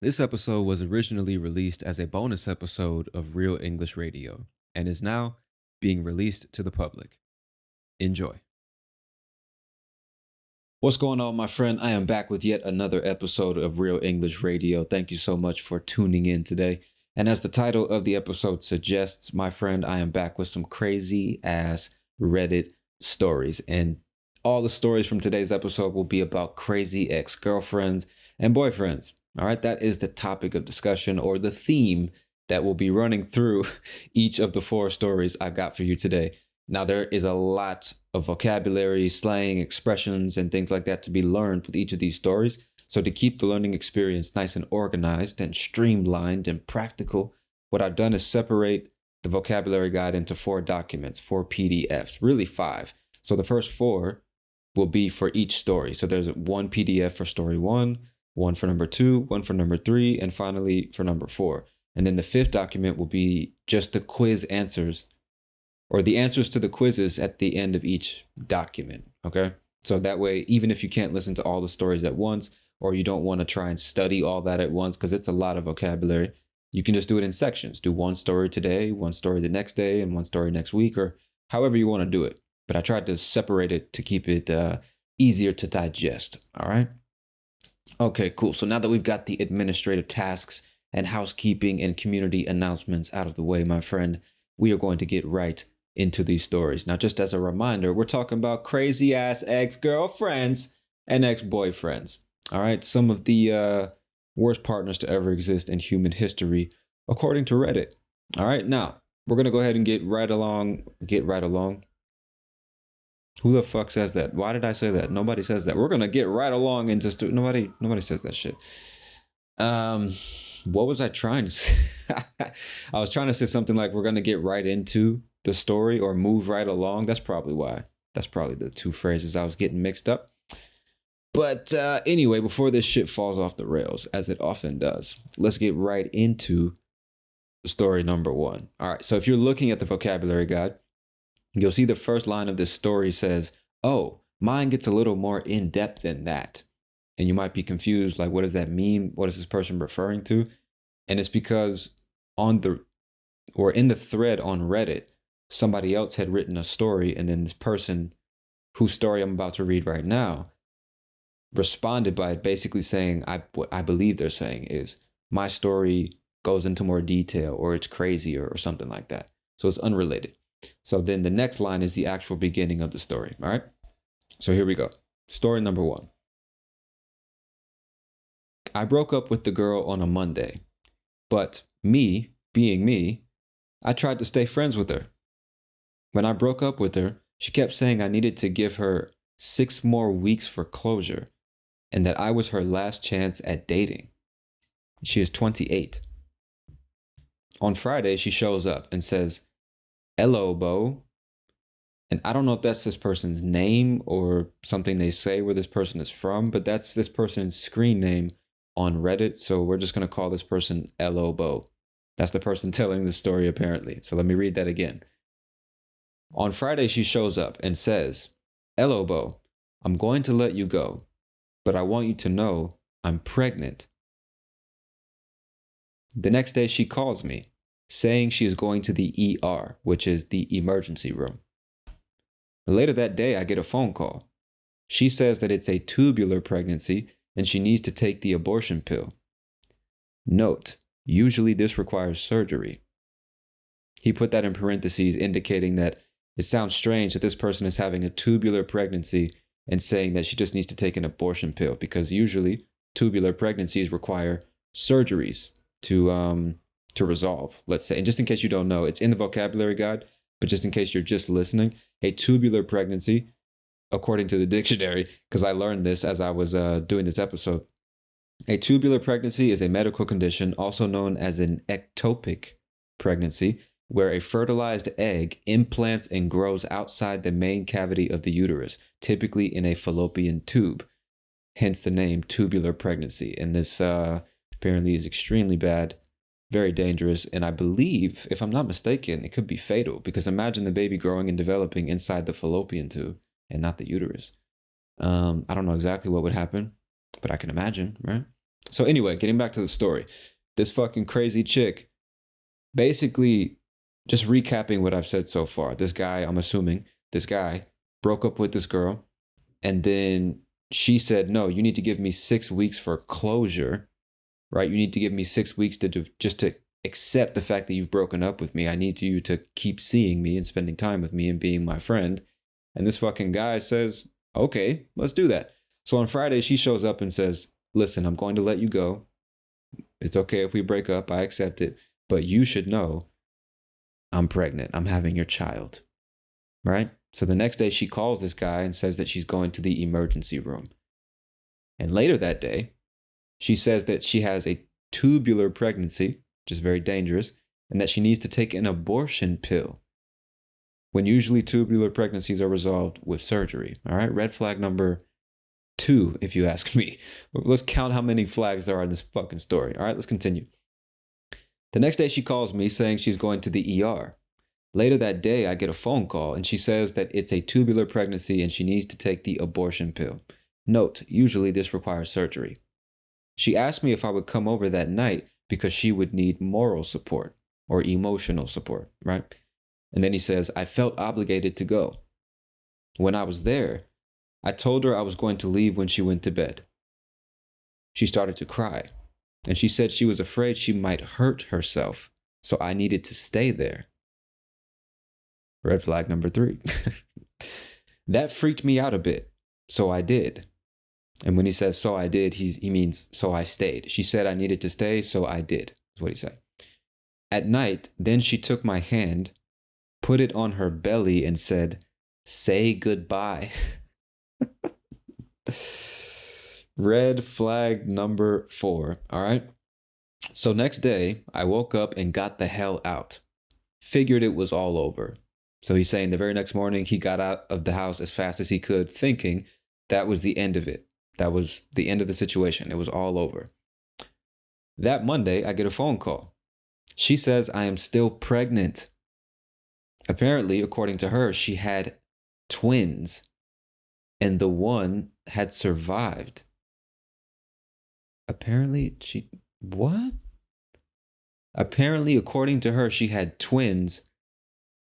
This episode was originally released as a bonus episode of Real English Radio and is now being released to the public. Enjoy. What's going on, my friend? I am back with yet another episode of Real English Radio. Thank you so much for tuning in today. And as the title of the episode suggests, my friend, I am back with some crazy ass Reddit stories. And all the stories from today's episode will be about crazy ex-girlfriends and boyfriends. All right, that is the topic of discussion or the theme that will be running through each of the four stories I got for you today. Now, there is a lot of vocabulary, slang, expressions, and things like that to be learned with each of these stories. So to keep the learning experience nice and organized and streamlined and practical, what I've done is separate the vocabulary guide into 4 documents, 4 PDFs, really 5. So the first 4 will be for each story. So there's 1 PDF for story 1, 1 for number 2, 1 for number 3, and finally for number 4. And then the 5th document will be just the quiz answers or the answers to the quizzes at the end of each document, okay? So that way, even if you can't listen to all the stories at once, or you don't want to try and study all that at once, because it's a lot of vocabulary, you can just do it in sections. Do 1 story today, 1 story the next day, and 1 story next week, or however you want to do it. But I tried to separate it to keep it easier to digest, all right? Okay, cool. So now that we've got the administrative tasks and housekeeping and community announcements out of the way, my friend, we are going to get right into these stories. Now, just as a reminder, we're talking about crazy ass ex-girlfriends and ex-boyfriends. All right, some of the worst partners to ever exist in human history, according to Reddit. All right, now we're gonna go ahead and get right along. Get right along. Who the fuck says that? Why did I say that? Nobody says that. We're gonna get right along into nobody says that shit. What was I trying to say? I was trying to say something like we're gonna get right into the story or move right along. That's probably why. That's probably the 2 phrases I was getting mixed up. But anyway, before this shit falls off the rails, as it often does, let's get right into story number 1. All right, so if you're looking at the vocabulary guide, you'll see the first line of this story says, "Oh, mine gets a little more in-depth than that." And you might be confused, like, what does that mean? What is this person referring to? And it's because in the thread on Reddit, somebody else had written a story, and then this person whose story I'm about to read right now responded by basically saying, what I believe they're saying is, my story goes into more detail, or it's crazier, or something like that. So it's unrelated. So then the next line is the actual beginning of the story. All right. So here we go. Story number 1. I broke up with the girl on a Monday, but me, being me, I tried to stay friends with her. When I broke up with her, she kept saying I needed to give her 6 more weeks for closure and that I was her last chance at dating. She is 28. On Friday, she shows up and says, "Hello, Bo." And I don't know if that's this person's name or something they say where this person is from, but that's this person's screen name on Reddit. So we're just going to call this person Hello, Bo. That's the person telling the story, apparently. So let me read that again. On Friday, she shows up and says, "Hello, Bo. I'm going to let you go, but I want you to know I'm pregnant." The next day, she calls me, saying she is going to the ER, which is the emergency room. Later that day, I get a phone call. She says that it's a tubular pregnancy and she needs to take the abortion pill. Note, usually this requires surgery. He put that in parentheses, indicating that it sounds strange that this person is having a tubular pregnancy and saying that she just needs to take an abortion pill, because usually tubular pregnancies require surgeries to resolve, let's say. And just in case you don't know, it's in the vocabulary guide, but just in case you're just listening, a tubular pregnancy, according to the dictionary, because I learned this as I was doing this episode, a tubular pregnancy is a medical condition also known as an ectopic pregnancy, where a fertilized egg implants and grows outside the main cavity of the uterus, typically in a fallopian tube, hence the name tubular pregnancy. And this apparently is extremely bad, very dangerous, and I believe, if I'm not mistaken, it could be fatal, because imagine the baby growing and developing inside the fallopian tube and not the uterus. I don't know exactly what would happen, but I can imagine, right? So anyway, getting back to the story, this fucking crazy chick, basically, just recapping what I've said so far. This guy, I'm assuming, this guy broke up with this girl, and then she said, "No, you need to give me 6 weeks for closure, right? You need to give me 6 weeks to do, just to accept the fact that you've broken up with me. I need you to keep seeing me and spending time with me and being my friend." And this fucking guy says, "Okay, let's do that." So on Friday, she shows up and says, "Listen, I'm going to let you go. It's okay if we break up. I accept it. But you should know I'm pregnant. I'm having your child." Right? So the next day, she calls this guy and says that she's going to the emergency room. And later that day, she says that she has a tubular pregnancy, which is very dangerous, and that she needs to take an abortion pill, when usually tubular pregnancies are resolved with surgery. All right, red flag number 2, if you ask me. Let's count how many flags there are in this fucking story. All right, let's continue. The next day, she calls me saying she's going to the ER. Later that day, I get a phone call and she says that it's a tubular pregnancy and she needs to take the abortion pill. Note, usually this requires surgery. She asked me if I would come over that night because she would need moral support or emotional support, right? And then he says, I felt obligated to go. When I was there, I told her I was going to leave when she went to bed. She started to cry, and she said she was afraid she might hurt herself, so I needed to stay there. Red flag number 3. That freaked me out a bit, so I did. And when he says, so I did, he means, so I stayed. She said I needed to stay, so I did, is what he said. At night, then she took my hand, put it on her belly, and said, say goodbye. Red flag number 4, all right? So next day, I woke up and got the hell out. Figured it was all over. So he's saying the very next morning, he got out of the house as fast as he could, thinking that was the end of it. That was the end of the situation. It was all over. That Monday, I get a phone call. She says I am still pregnant. Apparently, according to her, she had twins, and the one had survived. Apparently, what? Apparently, according to her, she had twins,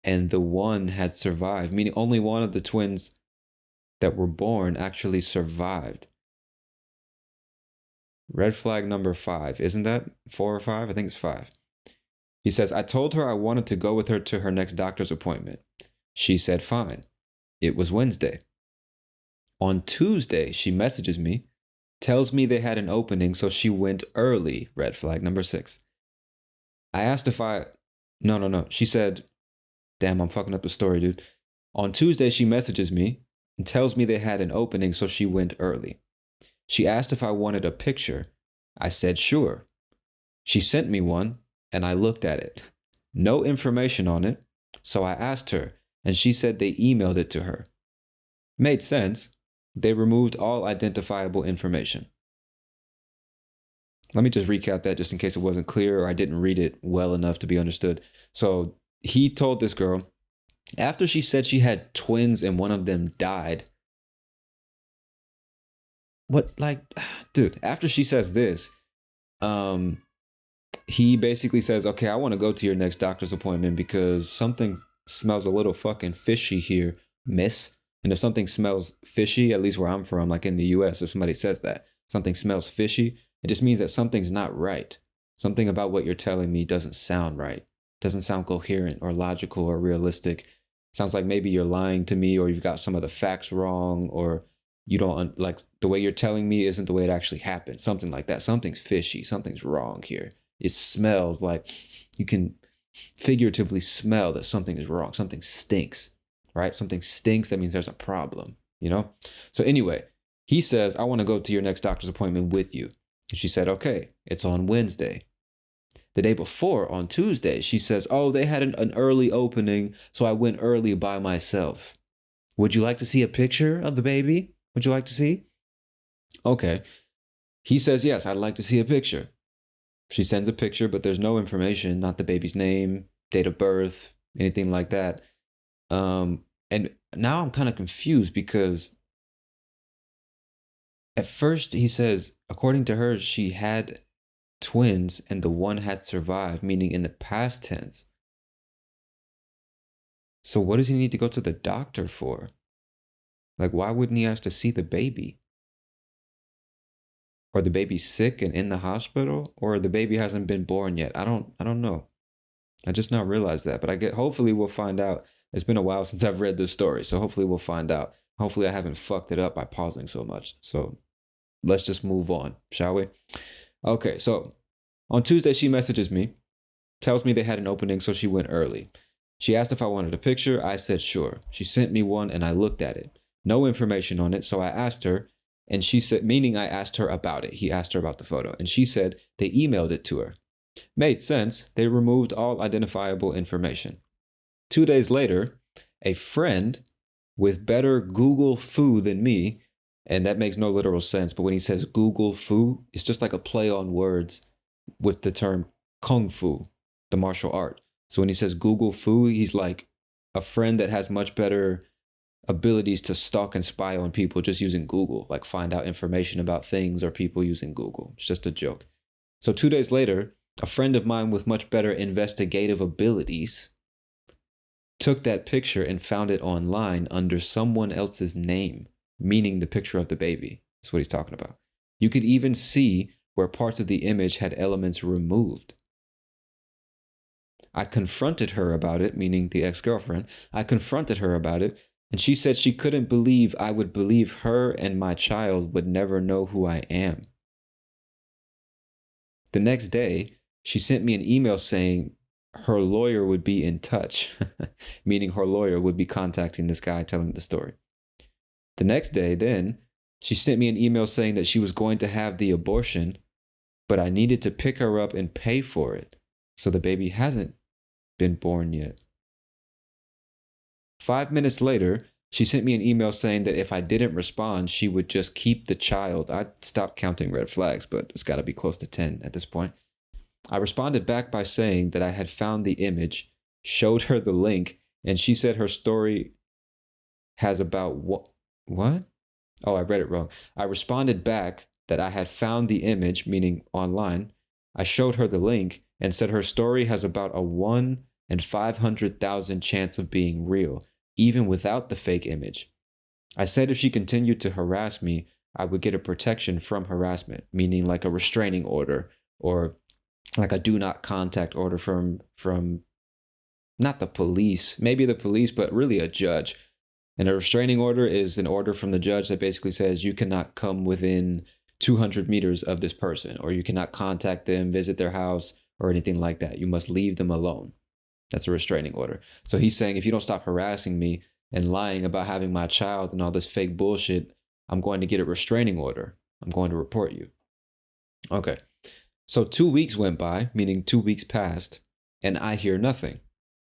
and the one had survived, meaning only one of the twins that were born actually survived. Red flag number 5. Isn't that 4 or 5? I think it's 5. He says, I told her I wanted to go with her to her next doctor's appointment. She said, fine. It was Wednesday. On Tuesday, she messages me, tells me they had an opening, so she went early. Red flag number 6. I asked if No. She said, damn, I'm fucking up the story, dude. On Tuesday, she messages me and tells me they had an opening, so she went early. She asked if I wanted a picture. I said, sure. She sent me one, and I looked at it. No information on it, so I asked her, and she said they emailed it to her. Made sense. They removed all identifiable information. Let me just recap that just in case it wasn't clear or I didn't read it well enough to be understood. So he told this girl, after she said she had twins and one of them died. What, like, dude, after she says this, he basically says, okay, I want to go to your next doctor's appointment because something smells a little fucking fishy here, miss. And if something smells fishy, at least where I'm from, like in the US, if somebody says that, something smells fishy, it just means that something's not right. Something about what you're telling me doesn't sound right. Doesn't sound coherent or logical or realistic. Sounds like maybe you're lying to me or you've got some of the facts wrong or you don't, like, the way you're telling me isn't the way it actually happened. Something like that. Something's fishy. Something's wrong here. It smells like you can figuratively smell that something is wrong. Something stinks, right? Something stinks. That means there's a problem, you know? So anyway, he says, I want to go to your next doctor's appointment with you. And she said, okay, it's on Wednesday. The day before, on Tuesday, she says, oh, they had an early opening, so I went early by myself. Would you like to see a picture of the baby? Would you like to see? Okay. He says, yes, I'd like to see a picture. She sends a picture, but there's no information, not the baby's name, date of birth, anything like that. And now I'm kind of confused because At first, he says, according to her, she had twins and the one had survived, meaning in the past tense. So what does he need to go to the doctor for? Like, why wouldn't he ask to see the baby? Or the baby's sick and in the hospital? Or the baby hasn't been born yet? I don't know. I just now realized that, but hopefully we'll find out. It's been a while since I've read this story, so hopefully we'll find out. Hopefully I haven't fucked it up by pausing so much. So let's just move on, shall we? Okay, so on Tuesday she messages me, tells me they had an opening, so she went early. She asked if I wanted a picture. I said sure. She sent me one and I looked at it. No information on it, so I asked her, and she said, meaning I asked her about it. He asked her about the photo, and she said they emailed it to her. Made sense. They removed all identifiable information. 2 days later, a friend with better Google Fu than me, and that makes no literal sense, but when he says Google Fu, it's just like a play on words with the term Kung Fu, the martial art. So when he says Google Fu, he's like a friend that has much better abilities to stalk and spy on people just using Google, like find out information about things or people using Google. It's just a joke. So 2 days later, a friend of mine with much better investigative abilities took that picture and found it online under someone else's name, meaning the picture of the baby. That's what he's talking about. You could even see where parts of the image had elements removed. I confronted her about it, meaning the ex-girlfriend. I confronted her about it, and she said she couldn't believe I would believe her and my child would never know who I am. The next day, she sent me an email saying her lawyer would be in touch, meaning her lawyer would be contacting this guy telling the story. The next day, then, she sent me an email saying that she was going to have the abortion, but I needed to pick her up and pay for it. So the baby hasn't been born yet. 5 minutes later, she sent me an email saying that if I didn't respond, she would just keep the child. I stopped counting red flags, but it's got to be close to 10 at this point. I responded back by saying that I had found the image, showed her the link, and she said her story has about what? Oh, I read it wrong. I responded back that I had found the image, meaning online. I showed her the link and said her story has about a 1 in 500,000 chance of being real, even without the fake image. I said if she continued to harass me, I would get a protection from harassment, meaning like a restraining order or like a do not contact order from not the police, maybe the police, but really a judge. And a restraining order is an order from the judge that basically says you cannot come within 200 meters of this person, or you cannot contact them, visit their house, or anything like that. You must leave them alone. That's a restraining order. So he's saying, if you don't stop harassing me and lying about having my child and all this fake bullshit, I'm going to get a restraining order. I'm going to report you. Okay. So 2 weeks went by, meaning 2 weeks passed, and I hear nothing.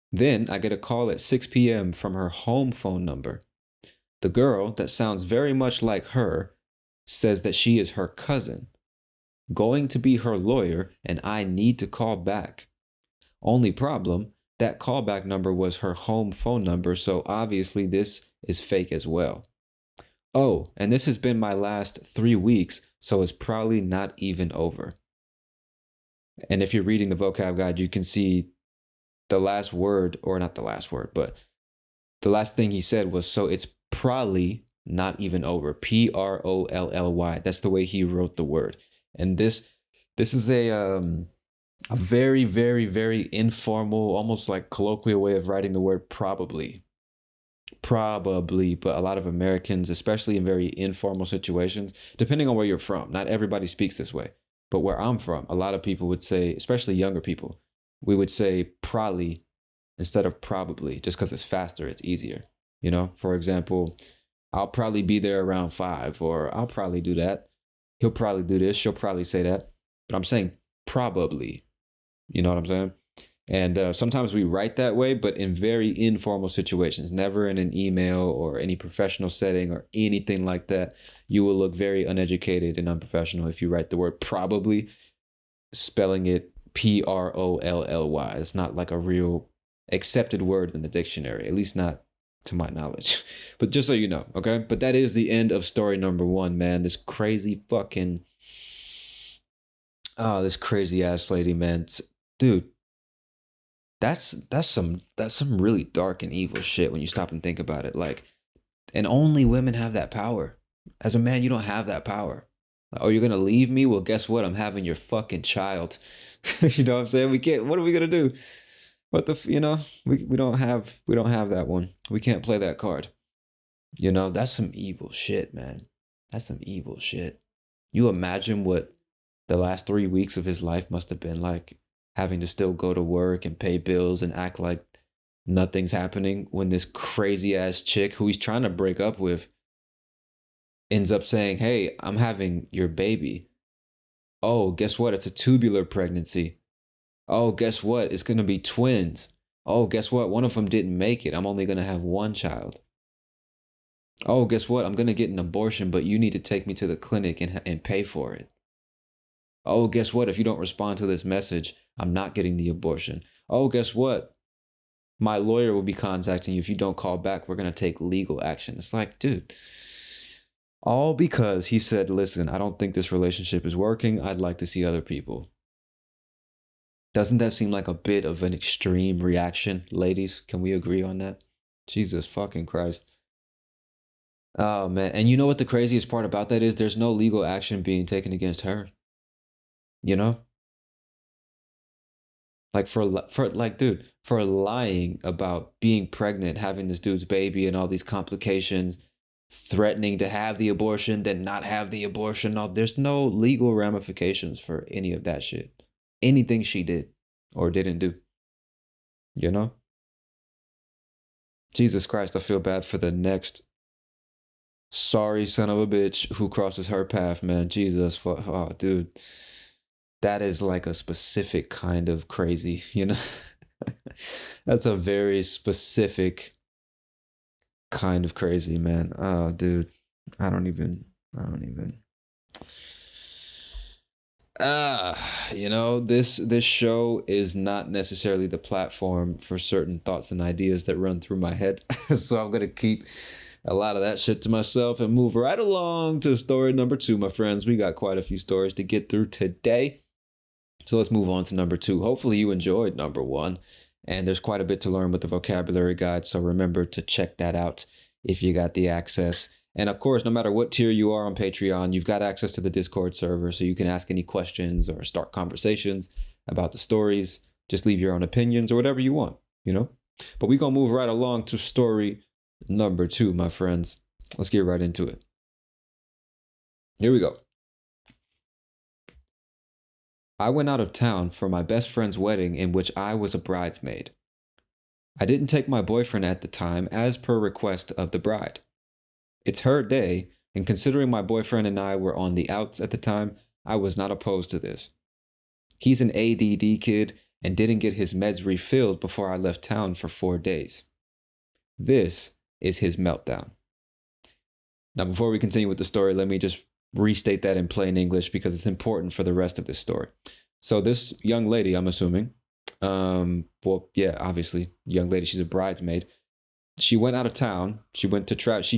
Then I get a call at 6 p.m. from her home phone number. The girl, that sounds very much like her, says that she is her cousin, going to be her lawyer, and I need to call back. Only problem, that callback number was her home phone number, so obviously this is fake as well. Oh, and this has been my last 3 weeks, so it's probably not even over. And if you're reading the vocab guide, you can see the last word, or not the last word, but the last thing he said was, so it's probably not even over. Prolly. That's the way he wrote the word. And this is a very, very, very informal, almost like colloquial way of writing the word probably. Probably, but a lot of Americans, especially in very informal situations, depending on where you're from, not everybody speaks this way. But where I'm from, a lot of people would say, especially younger people, we would say probably instead of probably, just because it's faster, it's easier. You know, for example, I'll probably be there around 5, or I'll probably do that. He'll probably do this. She'll probably say that. But I'm saying probably. You know what I'm saying? And sometimes we write that way, but in very informal situations, never in an email or any professional setting or anything like that. You will look very uneducated and unprofessional if you write the word probably, spelling it Prolly. It's not like a real accepted word in the dictionary, at least not to my knowledge. But just so you know, okay? But that is the end of story number 1, man. This crazy fucking this crazy ass lady, man. Dude, that's some really dark and evil shit when you stop and think about it. Like, and only women have that power. As a man, you don't have that power. Oh, you're gonna leave me? Well, guess what? I'm having your fucking child. You know what I'm saying? We can't. What are we gonna do? What the? We don't have that one. We can't play that card. That's some evil shit, man. That's some evil shit. You imagine what the last 3 weeks of his life must have been like, having to still go to work and pay bills and act like nothing's happening when this crazy ass chick who he's trying to break up with ends up saying, "Hey, I'm having your baby. Oh, guess what? It's a tubular pregnancy. Oh, guess what? It's going to be twins. Oh, guess what? One of them didn't make it. I'm only going to have one child. Oh, guess what? I'm going to get an abortion, but you need to take me to the clinic and pay for it. Oh, guess what? If you don't respond to this message, I'm not getting the abortion. Oh, guess what? My lawyer will be contacting you. If you don't call back, we're going to take legal action." It's like, dude, all because he said, "Listen, I don't think this relationship is working. I'd like to see other people." Doesn't that seem like a bit of an extreme reaction, ladies? Can we agree on that? Jesus fucking Christ. Oh, man. And you know what the craziest part about that is? There's no legal action being taken against her. You know? Like dude, for lying about being pregnant, having this dude's baby and all these complications, threatening to have the abortion, then not have the abortion. No, there's no legal ramifications for any of that shit. Anything she did or didn't do. You know? Jesus Christ, I feel bad for the next sorry son of a bitch who crosses her path, man. Jesus, oh, dude. That is like a specific kind of crazy, you know? That's a very specific kind of crazy, man. Oh, dude. I don't even. This show is not necessarily the platform for certain thoughts and ideas that run through my head. So I'm gonna keep a lot of that shit to myself and move right along to story number 2, my friends. We got quite a few stories to get through today. So let's move on to number 2. Hopefully you enjoyed number 1. And there's quite a bit to learn with the vocabulary guide. So remember to check that out if you got the access. And of course, no matter what tier you are on Patreon, you've got access to the Discord server. So you can ask any questions or start conversations about the stories. Just leave your own opinions or whatever you want, you know? But we're going to move right along to story number 2, my friends. Let's get right into it. Here we go. I went out of town for my best friend's wedding in which I was a bridesmaid. I didn't take my boyfriend at the time as per request of the bride. It's her day, and considering my boyfriend and I were on the outs at the time, I was not opposed to this. He's an ADD kid and didn't get his meds refilled before I left town for 4 days. This is his meltdown. Now, before we continue with the story, let me just restate that in plain English because it's important for the rest of this story. So this young lady, I'm assuming, obviously, young lady, she's a bridesmaid. She went out of town. She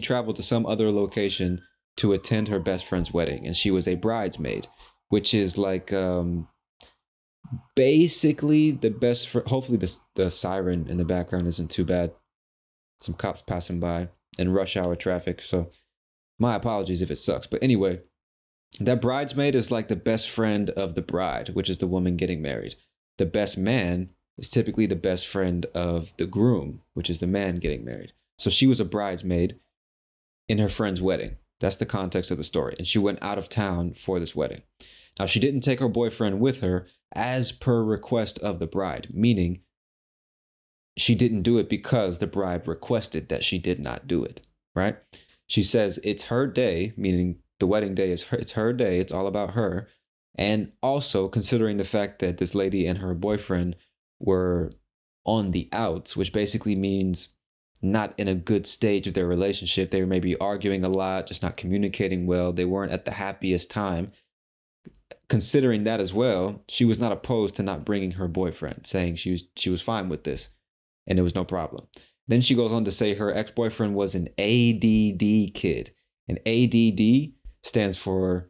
traveled to some other location to attend her best friend's wedding, and she was a bridesmaid, which is like basically the best friend. Hopefully the siren in the background isn't too bad. Some cops passing by in rush hour traffic, so my apologies if it sucks. But anyway, that bridesmaid is like the best friend of the bride, which is the woman getting married. The best man is typically the best friend of the groom, which is the man getting married. So she was a bridesmaid in her friend's wedding. That's the context of the story. And she went out of town for this wedding. Now, she didn't take her boyfriend with her as per request of the bride, meaning she didn't do it because the bride requested that she did not do it, right? She says it's her day, meaning the wedding day it's her day. It's all about her. And also considering the fact that this lady and her boyfriend were on the outs, which basically means not in a good stage of their relationship. They were maybe arguing a lot, just not communicating well. They weren't at the happiest time. Considering that as well, she was not opposed to not bringing her boyfriend, saying she was fine with this and it was no problem. Then she goes on to say her ex-boyfriend was an ADD kid. And ADD stands for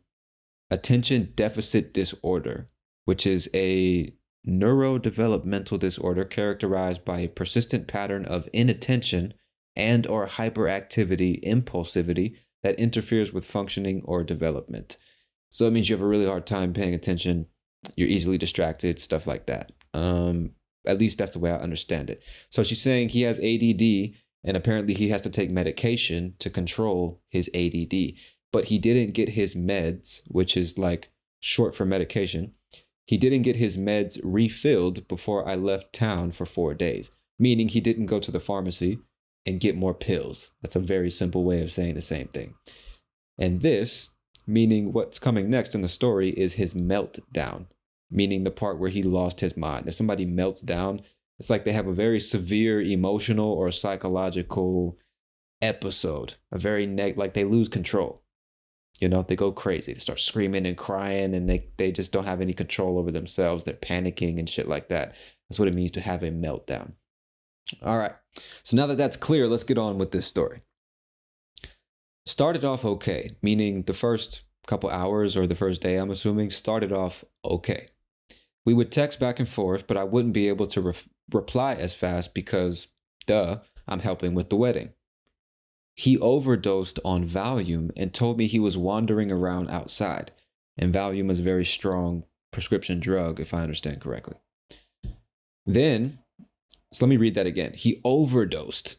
attention deficit disorder, which is a neurodevelopmental disorder characterized by a persistent pattern of inattention and or hyperactivity, impulsivity that interferes with functioning or development. So it means you have a really hard time paying attention. You're easily distracted, stuff like that. At least that's the way I understand it. So she's saying he has ADD, and apparently he has to take medication to control his ADD. But he didn't get his meds, which is like short for medication. He didn't get his meds refilled before I left town for 4 days, meaning he didn't go to the pharmacy and get more pills. That's a very simple way of saying the same thing. And this, meaning what's coming next in the story, is his meltdown, meaning the part where he lost his mind. If somebody melts down, it's like they have a very severe emotional or psychological episode, a very like they lose control. You know, they go crazy. They start screaming and crying, and they just don't have any control over themselves. They're panicking and shit like that. That's what it means to have a meltdown. All right. So now that that's clear, let's get on with this story. Started off okay, meaning the first couple hours or the first day, I'm assuming, started off okay. We would text back and forth, but I wouldn't be able to reply as fast because, I'm helping with the wedding. He overdosed on Valium and told me he was wandering around outside. And Valium is a very strong prescription drug, if I understand correctly. Then, so let me read that again. He overdosed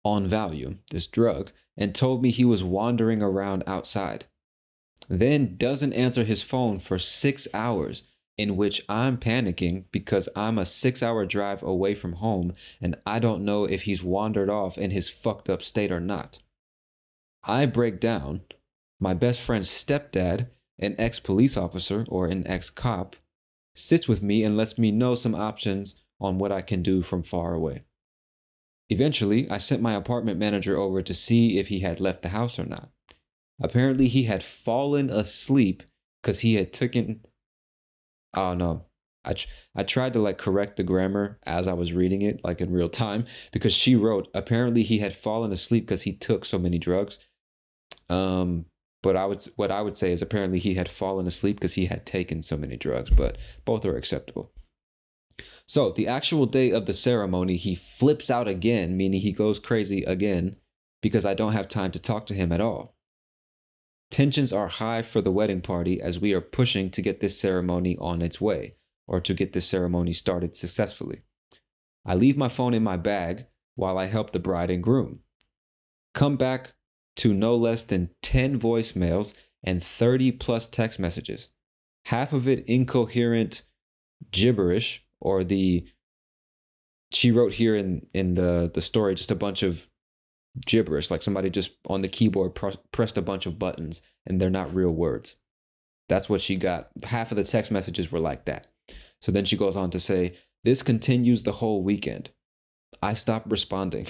on Valium, this drug, and told me he was wandering around outside. Then doesn't answer his phone for 6 hours, in which I'm panicking because I'm a 6-hour drive away from home and I don't know if he's wandered off in his fucked up state or not. I break down. My best friend's stepdad, an ex-police officer or an ex-cop, sits with me and lets me know some options on what I can do from far away. Eventually, I sent my apartment manager over to see if he had left the house or not. Apparently, he had fallen asleep because he had taken... Oh, no. I tried to like correct the grammar as I was reading it, like in real time, because she wrote, apparently he had fallen asleep because he took so many drugs. But what I would say is apparently he had fallen asleep because he had taken so many drugs, but both are acceptable. So the actual day of the ceremony, he flips out again, meaning he goes crazy again, because I don't have time to talk to him at all. Tensions are high for the wedding party as we are pushing to get this ceremony on its way, or to get this ceremony started successfully. I leave my phone in my bag while I help the bride and groom. Come back to no less than 10 voicemails and 30 plus text messages. Half of it incoherent gibberish, or she wrote here in the story just a bunch of gibberish, like somebody just on the keyboard pressed a bunch of buttons and they're not real words. That's what she got. Half of the text messages were like that. So then she goes on to say, this continues the whole weekend. I stopped responding.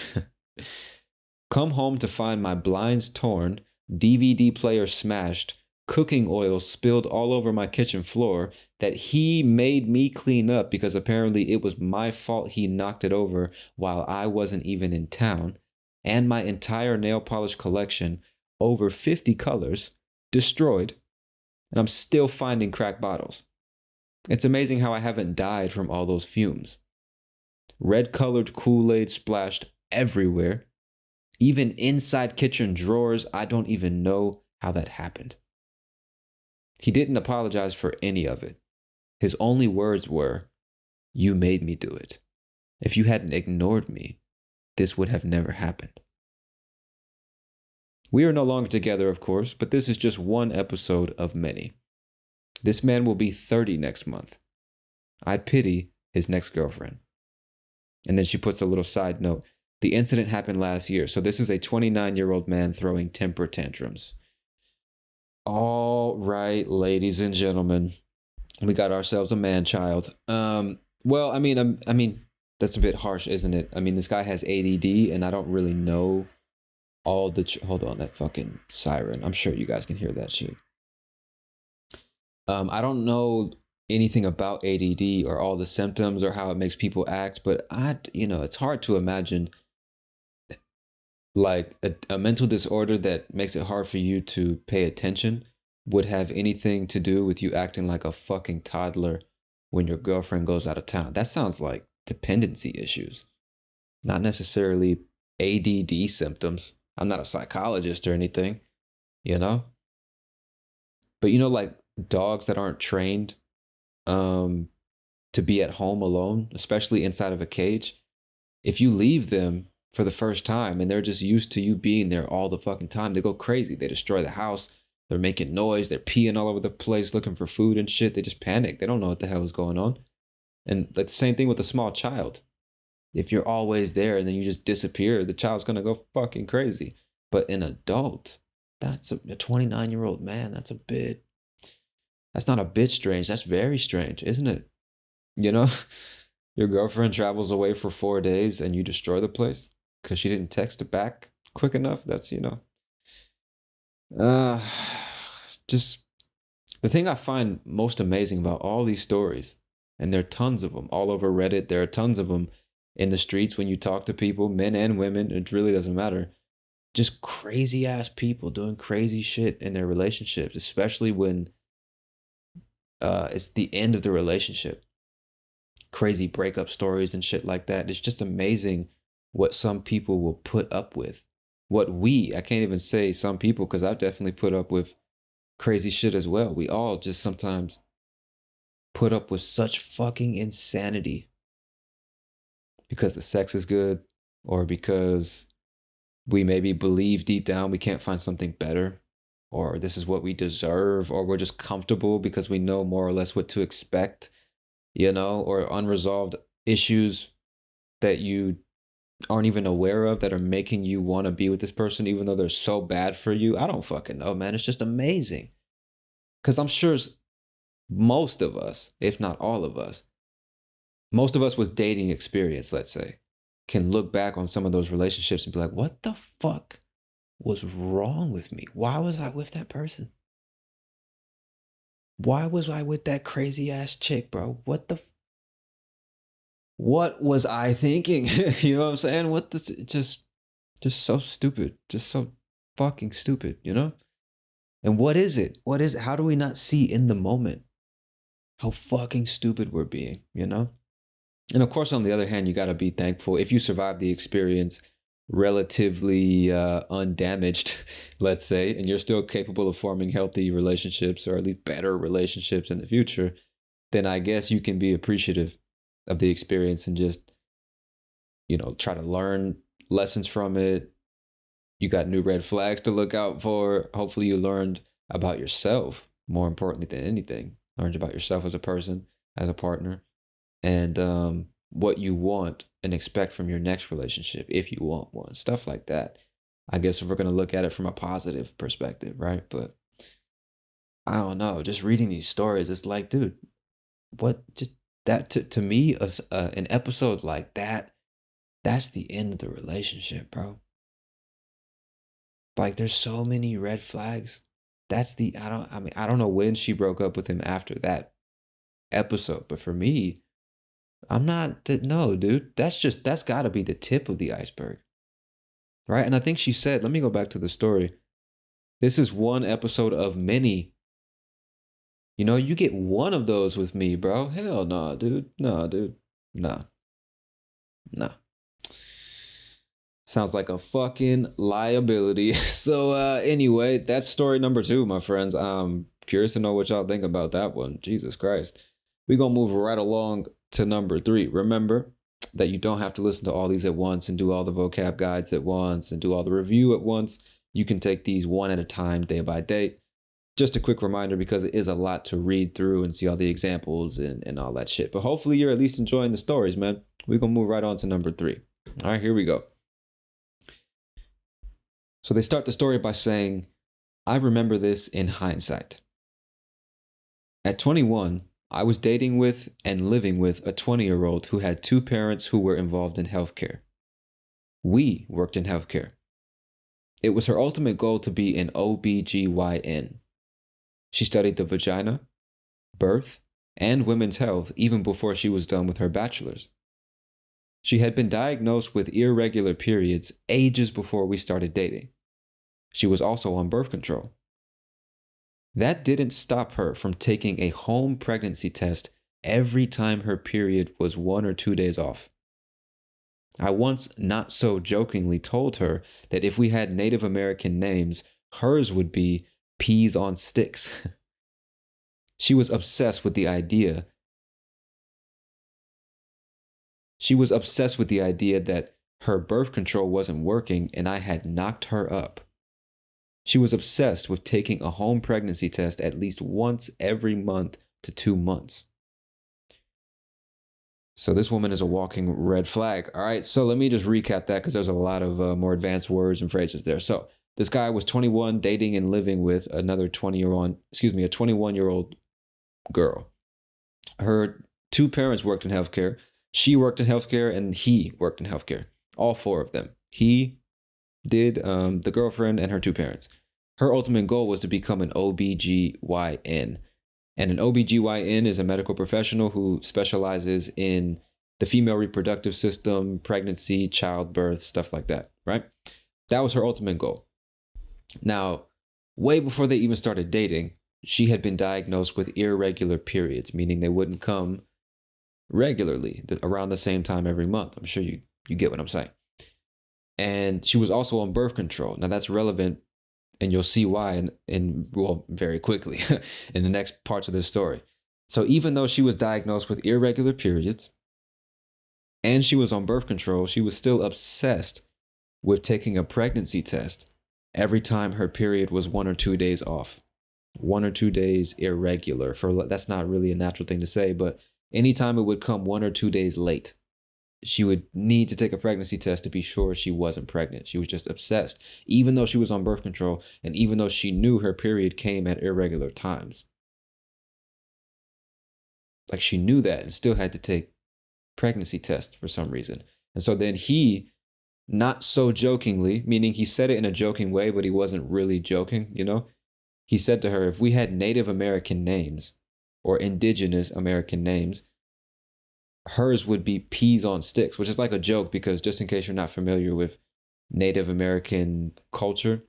Come home to find my blinds torn, DVD player smashed, cooking oil spilled all over my kitchen floor that he made me clean up because apparently it was my fault he knocked it over while I wasn't even in town, and my entire nail polish collection, over 50 colors, destroyed, and I'm still finding cracked bottles. It's amazing how I haven't died from all those fumes. Red-colored Kool-Aid splashed everywhere. Even inside kitchen drawers, I don't even know how that happened. He didn't apologize for any of it. His only words were, "You made me do it. If you hadn't ignored me, this would have never happened." We are no longer together, of course, but this is just one episode of many. This man will be 30 next month. I pity his next girlfriend. And then she puts a little side note. The incident happened last year, so this is a 29-year-old man throwing temper tantrums. All right, ladies and gentlemen, we got ourselves a man-child. Well, I mean, that's a bit harsh, isn't it? I mean, this guy has ADD, and I don't really know all the... Hold on, that fucking siren. I'm sure you guys can hear that shit. I don't know anything about ADD or all the symptoms or how it makes people act, but it's hard to imagine like a mental disorder that makes it hard for you to pay attention would have anything to do with you acting like a fucking toddler when your girlfriend goes out of town. That sounds like dependency issues, not necessarily ADD symptoms. I'm not a psychologist or anything, you know? But like dogs that aren't trained um to be at home alone, especially inside of a cage, if you leave them for the first time and they're just used to you being there all the fucking time, they go crazy. They destroy the house. They're making noise. They're peeing all over the place looking for food and shit. They just panic. They don't know what the hell is going on. And that's the same thing with a small child. If you're always there and then you just disappear, the child's going to go fucking crazy. But an adult, that's a 29-year-old man, that's not a bit strange. That's very strange, isn't it? You know, your girlfriend travels away for 4 days and you destroy the place because she didn't text it back quick enough. That's, uh, just the thing I find most amazing about all these stories, and there are tons of them all over Reddit. There are tons of them in the streets when you talk to people, men and women. It really doesn't matter. Just crazy ass people doing crazy shit in their relationships, especially when it's the end of the relationship. Crazy breakup stories and shit like that. It's just amazing what some people will put up with. I can't even say some people because I've definitely put up with crazy shit as well. We all just sometimes put up with such fucking insanity because the sex is good or because we maybe believe deep down we can't find something better, or this is what we deserve, or we're just comfortable because we know more or less what to expect, or unresolved issues that you aren't even aware of that are making you want to be with this person even though they're so bad for you. I don't fucking know, man. It's just amazing. Because I'm sure most of us, if not all of us, most of us with dating experience, let's say, can look back on some of those relationships and be like, what the fuck was wrong with me? Why was I with that person? Why was I with that crazy ass chick, bro? What was I thinking? You know what I'm saying? Just so stupid. Just so fucking stupid, And what is it? How do we not see in the moment how fucking stupid we're being, And of course, on the other hand, you got to be thankful if you survive the experience relatively undamaged, let's say, and you're still capable of forming healthy relationships or at least better relationships in the future, then I guess you can be appreciative of the experience and just, try to learn lessons from it. You got new red flags to look out for. Hopefully you learned about yourself, more importantly than anything. Learned about yourself as a person, as a partner, and what you want and expect from your next relationship, if you want one. Stuff like that. I guess if we're going to look at it from a positive perspective, right? But I don't know. Just reading these stories, it's like, dude, what just that to me, an episode like that, that's the end of the relationship, bro. Like there's so many red flags. I don't know when she broke up with him after that episode, but for me, I'm not, no, dude, that's got to be the tip of the iceberg. Right? And I think she said, let me go back to the story. This is one episode of many. You get one of those with me, bro. Hell no, dude. No, dude. No. No. Sounds like a fucking liability. So anyway, that's story number 2, my friends. I'm curious to know what y'all think about that one. Jesus Christ. We're going to move right along to number 3. Remember that you don't have to listen to all these at once and do all the vocab guides at once and do all the review at once. You can take these one at a time, day by day. Just a quick reminder, because it is a lot to read through and see all the examples and all that shit. But hopefully you're at least enjoying the stories, man. We're going to move right on to number 3. All right, here we go. So they start the story by saying, I remember this in hindsight. At 21, I was dating with and living with a 20-year-old who had 2 parents who were involved in healthcare. We worked in healthcare. It was her ultimate goal to be an OBGYN. She studied the vagina, birth, and women's health even before she was done with her bachelor's. She had been diagnosed with irregular periods ages before we started dating. She was also on birth control. That didn't stop her from taking a home pregnancy test every time her period was 1 or 2 days off. I once not so jokingly told her that if we had Native American names, hers would be peas on sticks. She was obsessed with the idea. She was obsessed with the idea that her birth control wasn't working and I had knocked her up. She was obsessed with taking a home pregnancy test at least once every month to 2 months. So this woman is a walking red flag. All right, so let me just recap that because there's a lot of more advanced words and phrases there. So this guy was 21, dating and living with another 21-year-old girl. Her two parents worked in healthcare. She worked in healthcare and he worked in healthcare. All four of them. He did, the girlfriend and her two parents. Her ultimate goal was to become an OBGYN. And an OBGYN is a medical professional who specializes in the female reproductive system, pregnancy, childbirth, stuff like that, right? That was her ultimate goal. Now, way before they even started dating, she had been diagnosed with irregular periods, meaning they wouldn't come regularly around the same time every month. I'm sure you get what I'm saying. And she was also on birth control. Now that's relevant, and you'll see why well, very quickly in the next parts of this story. So even though she was diagnosed with irregular periods and she was on birth control, she was still obsessed with taking a pregnancy test every time her period was 1 or 2 days off. 1 or 2 days irregular. That's not really a natural thing to say, but anytime it would come 1 or 2 days late, she would need to take a pregnancy test to be sure she wasn't pregnant. She was just obsessed, even though she was on birth control and even though she knew her period came at irregular times. Like she knew that and still had to take pregnancy tests for some reason. And so then he, not so jokingly, meaning he said it in a joking way, but he wasn't really joking, you know? He said to her, if we had Native American names or indigenous American names, hers would be peas on sticks, which is like a joke because just in case you're not familiar with Native American culture,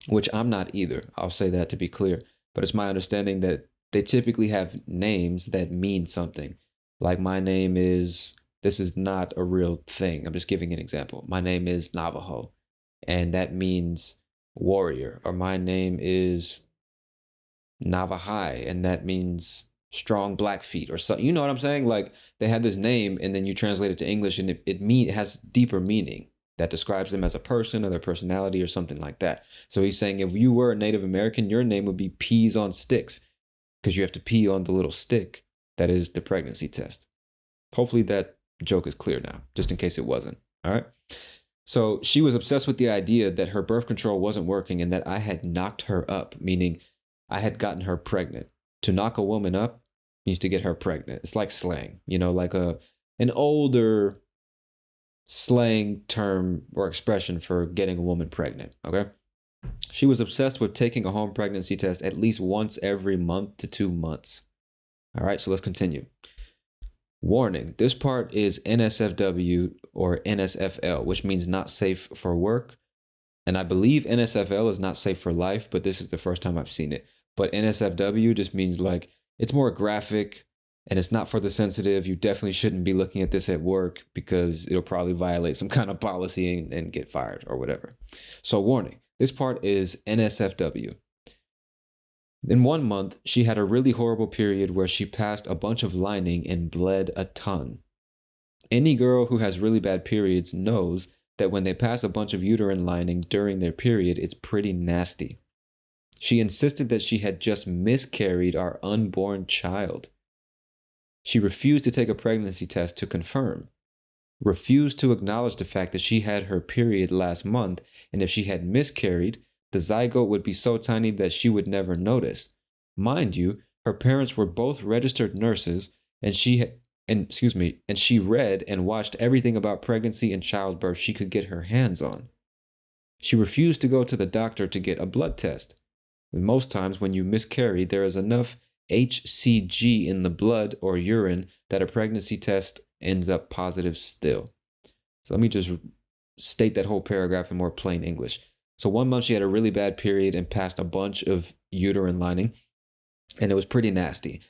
which I'm not either, I'll say that to be clear, but it's my understanding that they typically have names that mean something. Like my name is, this is not a real thing. I'm just giving an example. My name is Navajo, and that means warrior. Or my name is Navajai, and that means strong Blackfeet or something. You know what I'm saying? Like they have this name and then you translate it to English and it has deeper meaning that describes them as a person or their personality or something like that. So he's saying if you were a Native American, your name would be peas on sticks because you have to pee on the little stick that is the pregnancy test. Hopefully that joke is clear now, just in case it wasn't. All right. So she was obsessed with the idea that her birth control wasn't working and that I had knocked her up, meaning I had gotten her pregnant. To knock a woman up means to get her pregnant. It's like slang, you know, like an older slang term or expression for getting a woman pregnant, okay? She was obsessed with taking a home pregnancy test at least once every month to 2 months. All right, so let's continue. Warning, this part is NSFW or NSFL, which means not safe for work. And I believe NSFL is not safe for life, but this is the first time I've seen it. But NSFW just means like it's more graphic and it's not for the sensitive. You definitely shouldn't be looking at this at work because it'll probably violate some kind of policy and get fired or whatever. So warning, this part is NSFW. In 1 month, she had a really horrible period where she passed a bunch of lining and bled a ton. Any girl who has really bad periods knows that when they pass a bunch of uterine lining during their period, it's pretty nasty. She insisted that she had just miscarried our unborn child. She refused to take a pregnancy test to confirm, refused to acknowledge the fact that she had her period last month, and if she had miscarried, the zygote would be so tiny that she would never notice. Mind you, her parents were both registered nurses, and she read and watched everything about pregnancy and childbirth she could get her hands on. She refused to go to the doctor to get a blood test. Most times when you miscarry, there is enough HCG in the blood or urine that a pregnancy test ends up positive still. So let me just state that whole paragraph in more plain English. So 1 month she had a really bad period and passed a bunch of uterine lining, and it was pretty nasty.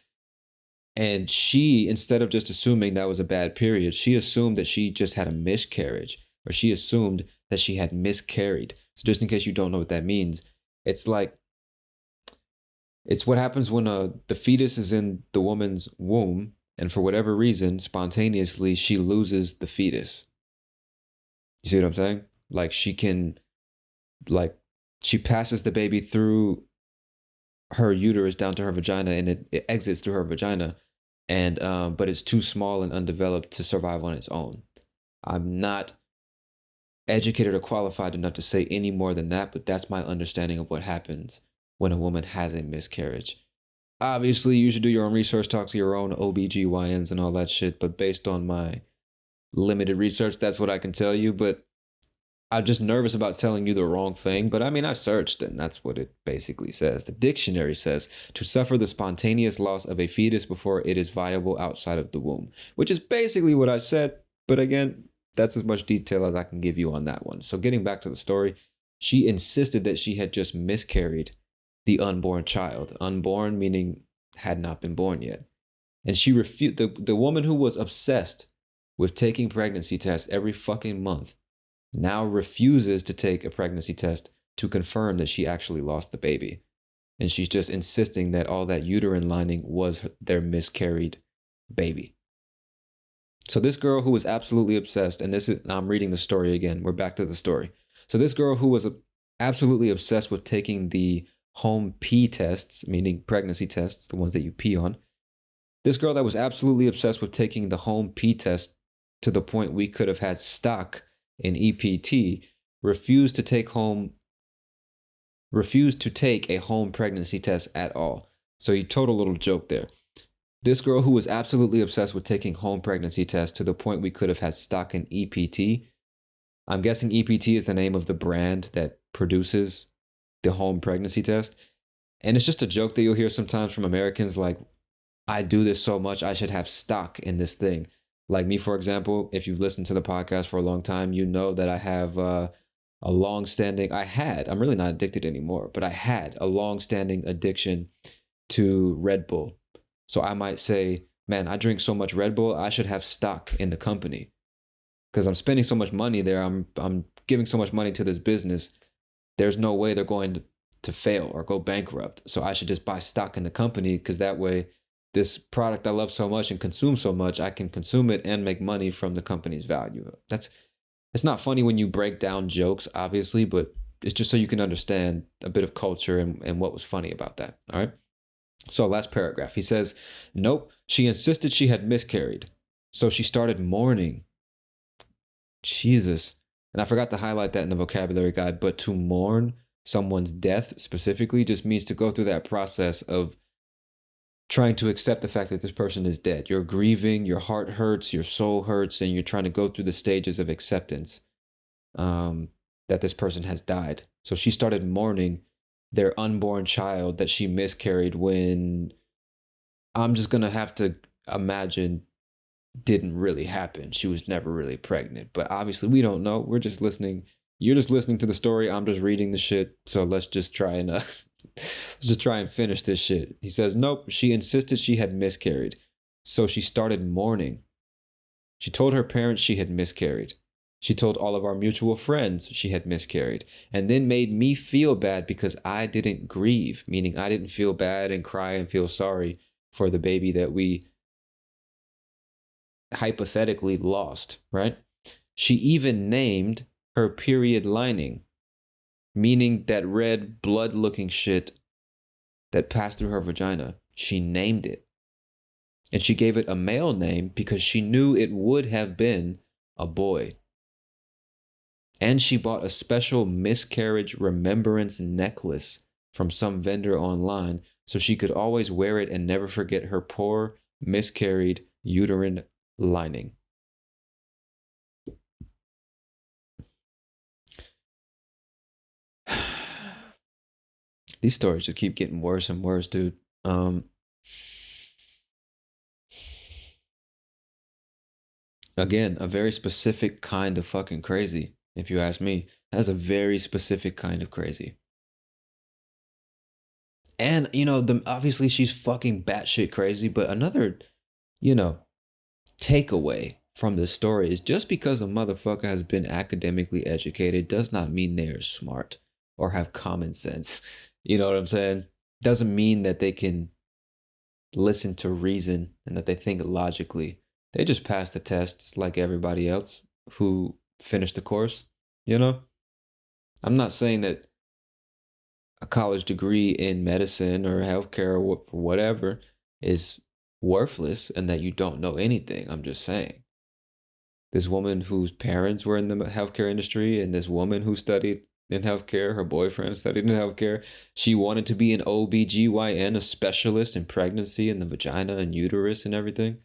And she, instead of just assuming that was a bad period, she assumed that she just had a miscarriage, or she assumed that she had miscarried. So just in case you don't know what that means, it's like, it's what happens when the fetus is in the woman's womb, and for whatever reason, spontaneously, she loses the fetus. You see what I'm saying? Like she can, like, she passes the baby through her uterus down to her vagina, and it exits through her vagina, and but it's too small and undeveloped to survive on its own. I'm not educated or qualified enough to say any more than that, but that's my understanding of what happens when a woman has a miscarriage. Obviously, you should do your own research, talk to your own OBGYNs and all that shit, but based on my limited research, that's what I can tell you. But I'm just nervous about telling you the wrong thing. But I mean, I searched, and that's what it basically says. The dictionary says to suffer the spontaneous loss of a fetus before it is viable outside of the womb, which is basically what I said. But again, that's as much detail as I can give you on that one. So getting back to the story, she insisted that she had just miscarried the unborn child. Unborn meaning had not been born yet. And she refused. The woman who was obsessed with taking pregnancy tests every fucking month now refuses to take a pregnancy test to confirm that she actually lost the baby. And she's just insisting that all that uterine lining was their miscarried baby. So this girl who was absolutely obsessed, and this is, I'm reading the story again. We're back to the story. So this girl who was absolutely obsessed with taking the home pee tests, meaning pregnancy tests, the ones that you pee on. This girl that was absolutely obsessed with taking the home pee test to the point we could have had stock in EPT, refused to take a home pregnancy test at all. So he told a little joke there. This girl who was absolutely obsessed with taking home pregnancy tests to the point we could have had stock in EPT. I'm guessing EPT is the name of the brand that produces the home pregnancy test. And it's just a joke that you'll hear sometimes from Americans, like, I do this so much, I should have stock in this thing. Like me, for example, if you've listened to the podcast for a long time, you know that I have a long-standing, I'm really not addicted anymore, but I had a long-standing addiction to Red Bull. So I might say, man, I drink so much Red Bull, I should have stock in the company because I'm spending so much money there. I'm giving so much money to this business. There's no way they're going to fail or go bankrupt. So I should just buy stock in the company because that way this product I love so much and consume so much, I can consume it and make money from the company's value. It's not funny when you break down jokes, obviously, but it's just so you can understand a bit of culture and what was funny about that. All right. So last paragraph, he says, nope, she insisted she had miscarried. So she started mourning. Jesus. And I forgot to highlight that in the vocabulary guide, but to mourn someone's death specifically just means to go through that process of trying to accept the fact that this person is dead. You're grieving, your heart hurts, your soul hurts, and you're trying to go through the stages of acceptance that this person has died. So she started mourning their unborn child that she miscarried when, I'm just going to have to imagine, didn't really happen. She was never really pregnant. But obviously we don't know. We're just listening. You're just listening to the story. I'm just reading the shit. So let's just try and let's just try and finish this shit. He says, nope, she insisted she had miscarried. So she started mourning. She told her parents she had miscarried. She told all of our mutual friends she had miscarried, and then made me feel bad because I didn't grieve, meaning I didn't feel bad and cry and feel sorry for the baby that we hypothetically lost, right? She even named her period lining, meaning that red blood looking shit that passed through her vagina. She named it. And she gave it a male name because she knew it would have been a boy. And she bought a special miscarriage remembrance necklace from some vendor online so she could always wear it and never forget her poor miscarried uterine lining. These stories just keep getting worse and worse, dude. Again, a very specific kind of fucking crazy, if you ask me. That's a very specific kind of crazy. And obviously she's fucking batshit crazy, but another, you know, takeaway from this story is just because a motherfucker has been academically educated does not mean they are smart or have common sense. You know what I'm saying? Doesn't mean that they can listen to reason and that they think logically. They just pass the tests like everybody else who finished the course, you know? I'm not saying that a college degree in medicine or healthcare or whatever is worthless and that you don't know anything. I'm just saying. This woman whose parents were in the healthcare industry and this woman who studied in healthcare, her boyfriend studied in healthcare. She wanted to be an OBGYN, a specialist in pregnancy and the vagina and uterus and everything.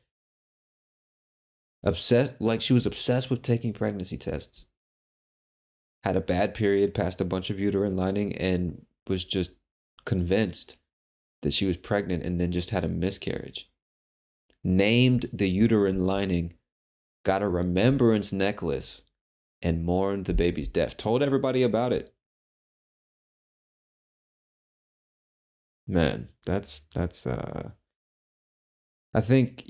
Obsessed, like she was obsessed with taking pregnancy tests. Had a bad period, passed a bunch of uterine lining, and was just convinced that she was pregnant and then just had a miscarriage. Named the uterine lining, got a remembrance necklace, and mourned the baby's death. Told everybody about it. Man, that's I think,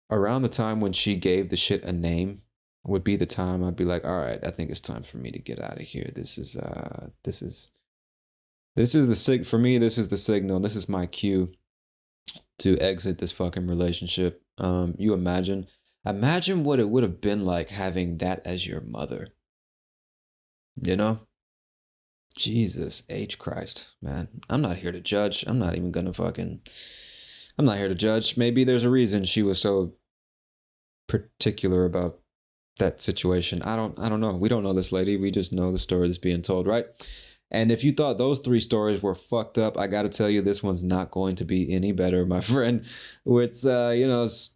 around the time when she gave the shit a name would be the time I'd be like, all right, I think it's time for me to get out of here. This is for me, this is the signal. This is my cue to exit this fucking relationship. You imagine what it would have been like having that as your mother. You know? Jesus H Christ, man. I'm not here to judge. I'm not here to judge. Maybe there's a reason she was so particular about that situation. I don't know. We don't know this lady. We just know the story that's being told, right? And if you thought those three stories were fucked up, I got to tell you, this one's not going to be any better, my friend. It's, as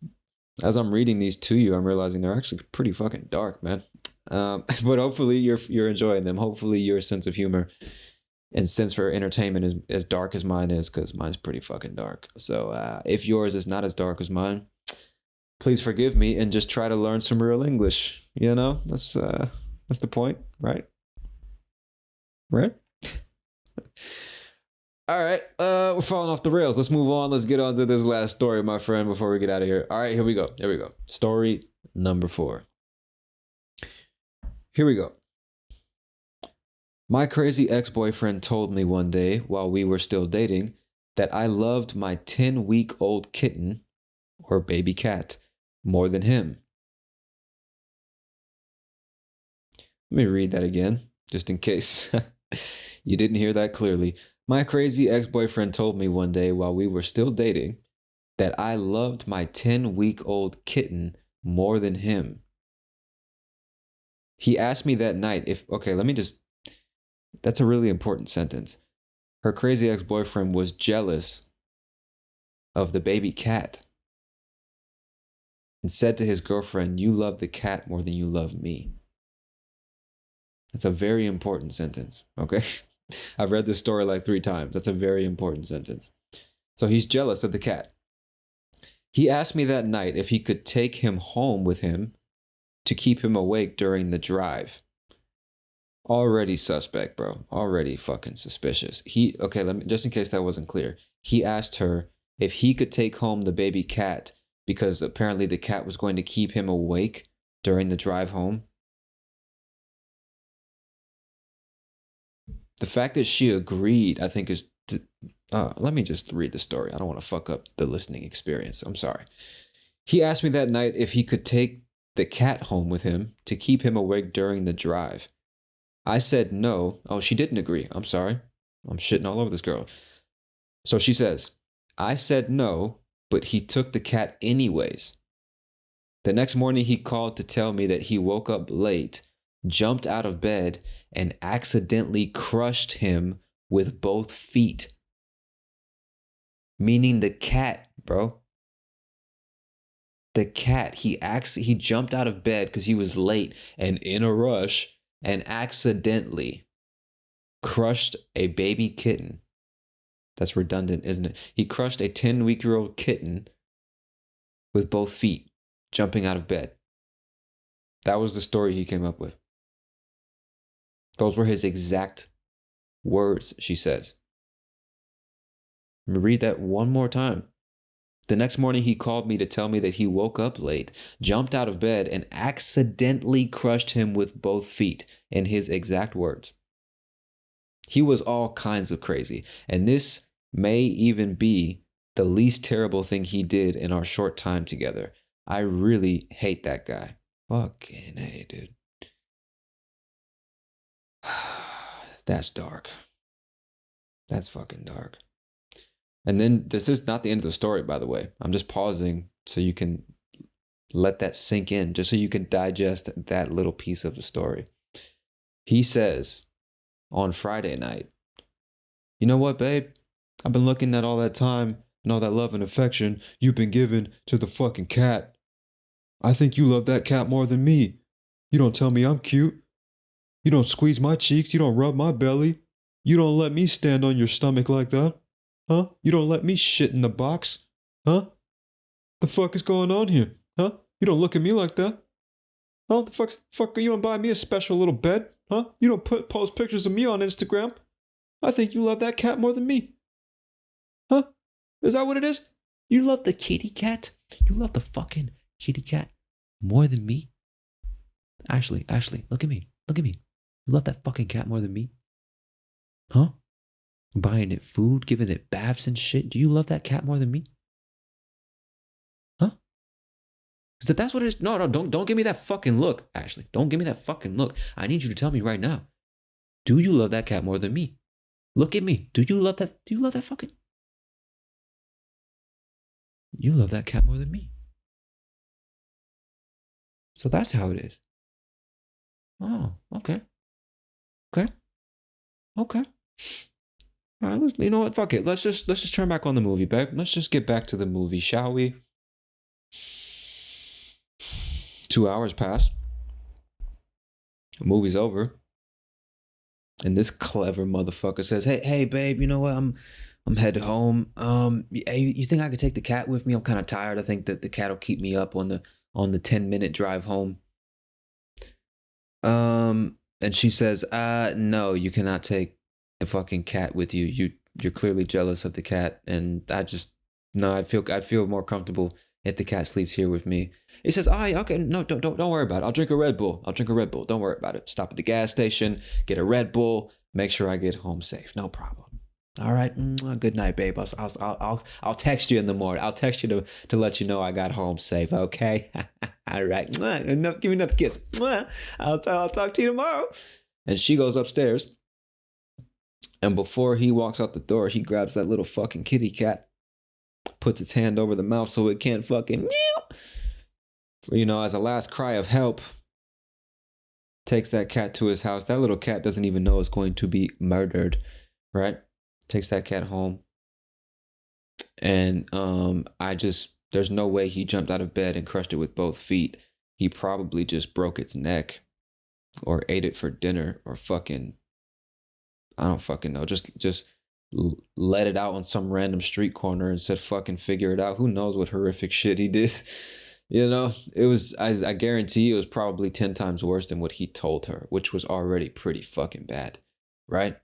I'm reading these to you, I'm realizing they're actually pretty fucking dark, man. But hopefully you're enjoying them. Hopefully your sense of humor and sense for entertainment is as dark as mine is, because mine's pretty fucking dark. So if yours is not as dark as mine, please forgive me and just try to learn some real English. That's the point, right? Right? All right, we're falling off the rails. Let's move on. Let's get on to this last story, my friend, before we get out of here. All right, here we go. Story number 4. Here we go. My crazy ex-boyfriend told me one day while we were still dating that I loved my 10-week-old kitten, or baby cat, more than him. Let me read that again, just in case you didn't hear that clearly. My crazy ex-boyfriend told me one day while we were still dating that I loved my 10-week-old kitten more than him. He asked me that night that's a really important sentence. Her crazy ex-boyfriend was jealous of the baby cat and said to his girlfriend, "You love the cat more than you love me." That's a very important sentence, okay? I've read this story like 3 times. That's a very important sentence. So he's jealous of the cat. He asked me that night if he could take him home with him to keep him awake during the drive. Already suspect, bro. Already fucking suspicious. Just in case that wasn't clear. He asked her if he could take home the baby cat because apparently the cat was going to keep him awake during the drive home. The fact that she agreed, I think, is... let me just read the story. I don't want to fuck up the listening experience. I'm sorry. He asked me that night if he could take the cat home with him to keep him awake during the drive. I said no. Oh, she didn't agree. I'm sorry. I'm shitting all over this girl. So she says, I said no, but he took the cat anyways. The next morning he called to tell me that he woke up late, jumped out of bed, and accidentally crushed him with both feet. Meaning the cat, bro. The cat, he jumped out of bed because he was late and in a rush and accidentally crushed a baby kitten. That's redundant, isn't it? He crushed a 10-week-old kitten with both feet. jumping out of bed. That was the story he came up with. Those were his exact words, she says. Let me read that one more time. The next morning, he called me to tell me that he woke up late, jumped out of bed, and accidentally crushed him with both feet, in his exact words. He was all kinds of crazy, and this may even be the least terrible thing he did in our short time together. I really hate that guy. Fucking hey, dude. That's dark. That's fucking dark. And then this is not the end of the story, by the way. I'm just pausing so you can let that sink in, just so you can digest that little piece of the story. He says on Friday night, you know what, babe? I've been looking at all that time and all that love and affection you've been giving to the fucking cat. I think you love that cat more than me. You don't tell me I'm cute. You don't squeeze my cheeks. You don't rub my belly. You don't let me stand on your stomach like that. Huh? You don't let me shit in the box. Huh? The fuck is going on here? Huh? You don't look at me like that. Huh? The fuck, you don't buy me a special little bed? Huh? You don't post pictures of me on Instagram. I think you love that cat more than me. Huh? Is that what it is? You love the kitty cat? You love the fucking kitty cat more than me? Ashley, look at me. Look at me. You love that fucking cat more than me? Huh? Buying it food, giving it baths and shit. Do you love that cat more than me? Huh? Because if that's what it is, no, don't give me that fucking look, Ashley. Don't give me that fucking look. I need you to tell me right now. Do you love that cat more than me? Look at me. Do you love that fucking... You love that cat more than me. So that's how it is. Oh, okay. Okay. Okay. All right, you know what? Fuck it. Let's just turn back on the movie, babe. Let's just get back to the movie, shall we? 2 hours pass. The movie's over. And this clever motherfucker says, "Hey, babe, you know what? I'm headed home. You think I could take the cat with me? I'm kind of tired. I think that the cat will keep me up on the 10-minute drive home." And she says, "No, you cannot take the fucking cat with you. You're clearly jealous of the cat, and I'd feel more comfortable if the cat sleeps here with me." He says, okay, no, don't worry about it. I'll drink a Red Bull. Don't worry about it. Stop at the gas station, get a Red Bull, make sure I get home safe. No problem. All right. Good night, babe. I'll text you in the morning. I'll text you to let you know I got home safe. Okay. All right. Give me another kiss. I'll talk to you tomorrow. And she goes upstairs. And before he walks out the door, he grabs that little fucking kitty cat, puts its hand over the mouth so it can't fucking, as a last cry of help, takes that cat to his house. That little cat doesn't even know it's going to be murdered, right? Takes that cat home. And there's no way he jumped out of bed and crushed it with both feet. He probably just broke its neck or ate it for dinner or fucking, I don't fucking know. Just let it out on some random street corner and said, fucking figure it out. Who knows what horrific shit he did? It was, I guarantee it was probably 10 times worse than what he told her, which was already pretty fucking bad, right?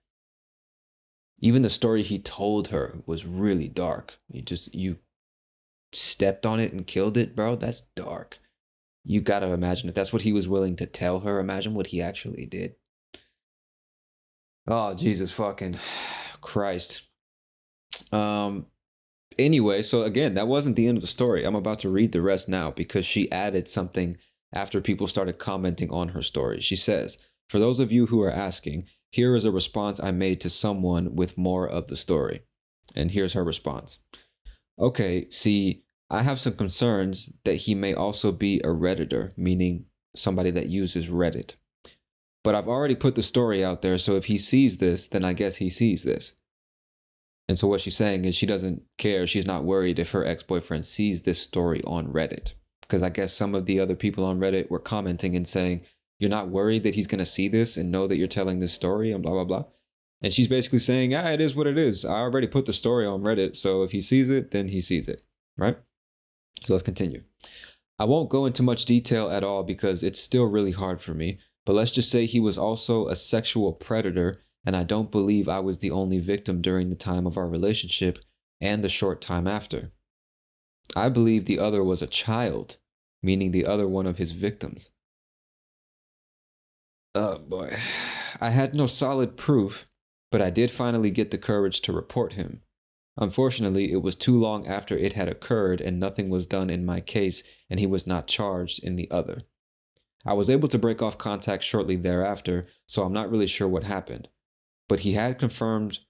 Even the story he told her was really dark. You stepped on it and killed it, bro. That's dark. You gotta imagine if that's what he was willing to tell her, imagine what he actually did. Oh, Jesus fucking Christ. Anyway, so again, that wasn't the end of the story. I'm about to read the rest now because she added something after people started commenting on her story. She says, "For those of you who are asking, here is a response I made to someone with more of the story." And here's her response. "Okay, see, I have some concerns that he may also be a Redditor, meaning somebody that uses Reddit. But I've already put the story out there, so if he sees this, then I guess he sees this." And so what she's saying is she doesn't care. She's not worried if her ex-boyfriend sees this story on Reddit. Because I guess some of the other people on Reddit were commenting and saying, "You're not worried that he's going to see this and know that you're telling this story and blah, blah, blah." And she's basically saying, it is what it is. I already put the story on Reddit, so if he sees it, then he sees it, right? So let's continue. I won't go into much detail at all because it's still really hard for me, but let's just say he was also a sexual predator, and I don't believe I was the only victim during the time of our relationship and the short time after. I believe the other was a child, meaning the other one of his victims. Oh boy. I had no solid proof, but I did finally get the courage to report him. Unfortunately, it was too long after it had occurred and nothing was done in my case, and he was not charged in the other. I was able to break off contact shortly thereafter, so I'm not really sure what happened. But he had confirmed.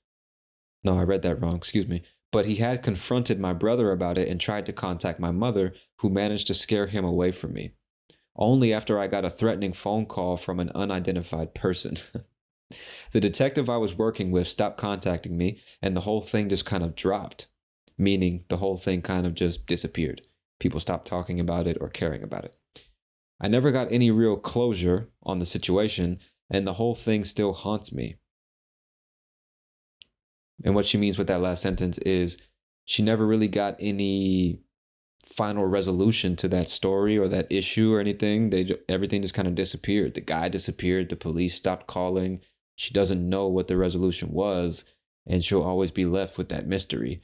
No, I read that wrong, excuse me. But he had confronted my brother about it and tried to contact my mother, who managed to scare him away from me. Only after I got a threatening phone call from an unidentified person. The detective I was working with stopped contacting me, and the whole thing just kind of dropped, meaning the whole thing kind of just disappeared. People stopped talking about it or caring about it. I never got any real closure on the situation, and the whole thing still haunts me. And what she means with that last sentence is she never really got any final resolution to that story or that issue or anything. Everything just kind of disappeared. The guy disappeared. The police stopped calling. She doesn't know what the resolution was, and she'll always be left with that mystery.